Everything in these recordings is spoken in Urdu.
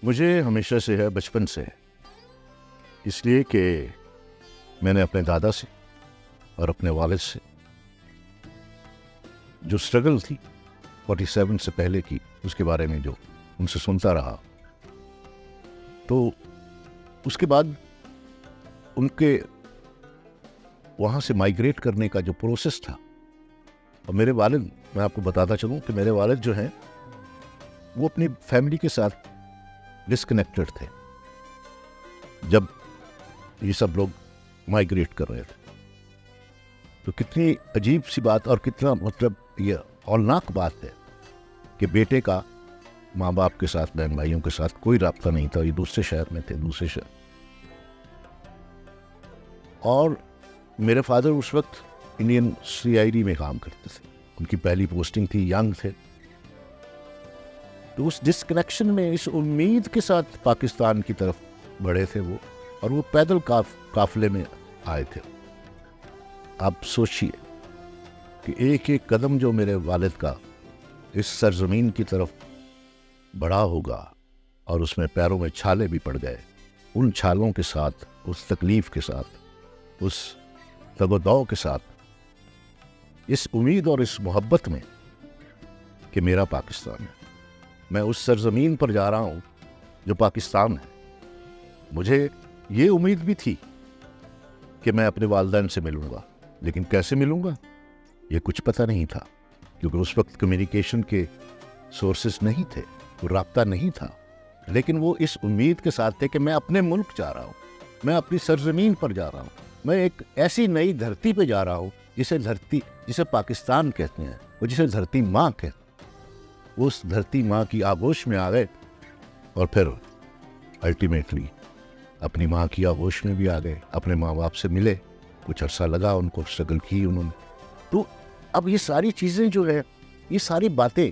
مجھے ہمیشہ سے ہے، بچپن سے ہے، اس لیے کہ میں نے اپنے دادا سے اور اپنے والد سے جو اسٹرگل تھی 47 سے پہلے کی، اس کے بارے میں جو ان سے سنتا رہا، تو اس کے بعد ان کے وہاں سے مائیگریٹ کرنے کا جو پروسیس تھا، اور میرے والد، میں آپ کو بتاتا چلوں کہ میرے والد جو ہیں وہ اپنی فیملی کے ساتھ ڈسکنیکٹڈ تھے جب یہ سب لوگ مائیگریٹ کر رہے تھے. تو کتنی عجیب سی بات اور کتنا یہ ہولناک بات ہے کہ بیٹے کا ماں باپ کے ساتھ، بہن بھائیوں کے ساتھ کوئی رابطہ نہیں تھا. یہ دوسرے شہر میں تھے، دوسرے شہر. اور میرے فادر اس وقت انڈین CID میں کام کرتے تھے، ان کی پہلی پوسٹنگ تھی، ینگ تھے. تو اس ڈسکنیکشن میں، اس امید کے ساتھ پاکستان کی طرف بڑھے تھے وہ، اور وہ پیدل قافلے میں آئے تھے. آپ سوچئے کہ ایک ایک قدم جو میرے والد کا اس سرزمین کی طرف بڑھا ہوگا، اور اس میں پیروں میں چھالے بھی پڑ گئے، ان چھالوں کے ساتھ، اس تکلیف کے ساتھ، اس تگ و دو کے ساتھ، اس امید اور اس محبت میں کہ میرا پاکستان ہے، میں اس سرزمین پر جا رہا ہوں جو پاکستان ہے. مجھے یہ امید بھی تھی کہ میں اپنے والدین سے ملوں گا، لیکن کیسے ملوں گا یہ کچھ پتہ نہیں تھا، کیونکہ اس وقت کمیونیکیشن کے سورسز نہیں تھے، وہ رابطہ نہیں تھا. لیکن وہ اس امید کے ساتھ تھے کہ میں اپنے ملک جا رہا ہوں، میں اپنی سرزمین پر جا رہا ہوں، میں ایک ایسی نئی دھرتی پہ جا رہا ہوں جسے پاکستان کہتے ہیں، اور جسے دھرتی ماں کہتے ہیں. اس دھرتی ماں کی آغوش میں آ گئے، اور پھر الٹیمیٹلی اپنی ماں کی آغوش میں بھی آ گئے، اپنے ماں باپ سے ملے، کچھ عرصہ لگا ان کو، اسٹرگل کی انہوں نے. تو اب یہ ساری چیزیں جو ہے، یہ ساری باتیں،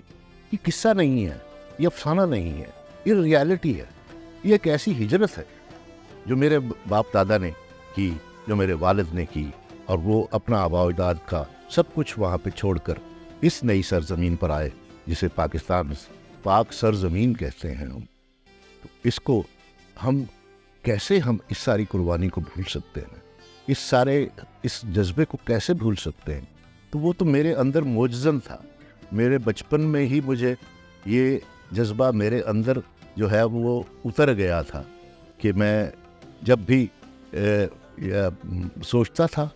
یہ قصہ نہیں ہے، یہ افسانہ نہیں ہے، یہ ریالٹی ہے. یہ ایک ایسی ہجرت ہے جو میرے باپ دادا نے کی، جو میرے والد نے کی، اور وہ اپنا آباء و اجداد کا سب کچھ وہاں پہ چھوڑ کر اس نئی سرزمین پر آئے جسے پاکستان، پاک سرزمین کہتے ہیں ہم. تو اس کو ہم کیسے، ہم اس ساری قربانی کو بھول سکتے ہیں؟ اس جذبے کو کیسے بھول سکتے ہیں؟ تو وہ تو میرے اندر موجزن تھا. میرے بچپن میں ہی مجھے یہ جذبہ میرے اندر جو ہے وہ اتر گیا تھا کہ میں جب بھی سوچتا تھا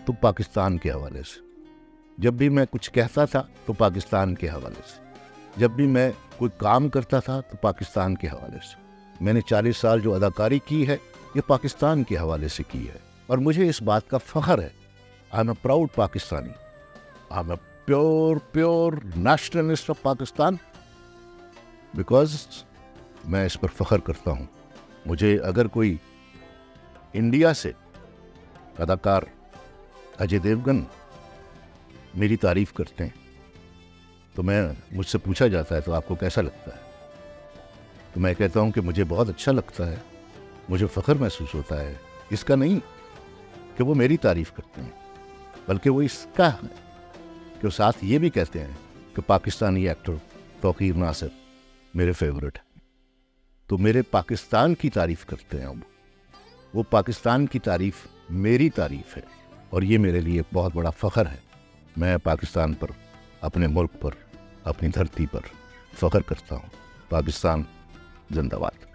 تو پاکستان کے حوالے سے، جب بھی میں کچھ کہتا تھا تو پاکستان کے حوالے سے، جب بھی میں کوئی کام کرتا تھا تو پاکستان کے حوالے سے. میں نے 40 سال جو اداکاری کی ہے، یہ پاکستان کے حوالے سے کی ہے، اور مجھے اس بات کا فخر ہے. I am a proud Pakistani. I am a pure nationalist of Pakistan, because میں اس پر فخر کرتا ہوں. مجھے اگر کوئی انڈیا سے اداکار اجے دیوگن میری تعریف کرتے ہیں تو مجھ سے پوچھا جاتا ہے تو آپ کو کیسا لگتا ہے، تو میں کہتا ہوں کہ مجھے بہت اچھا لگتا ہے، مجھے فخر محسوس ہوتا ہے. اس کا نہیں کہ وہ میری تعریف کرتے ہیں، بلکہ وہ اس کا ہے کہ وہ ساتھ یہ بھی کہتے ہیں کہ پاکستانی ایکٹر توقیر ناصر میرے فیورٹ ہیں. تو میرے پاکستان کی تعریف کرتے ہیں وہ پاکستان کی تعریف میری تعریف ہے، اور یہ میرے لیے بہت بڑا فخر ہے. میں پاکستان پر، اپنے ملک پر، اپنی دھرتی پر فخر کرتا ہوں. پاکستان زندہ باد.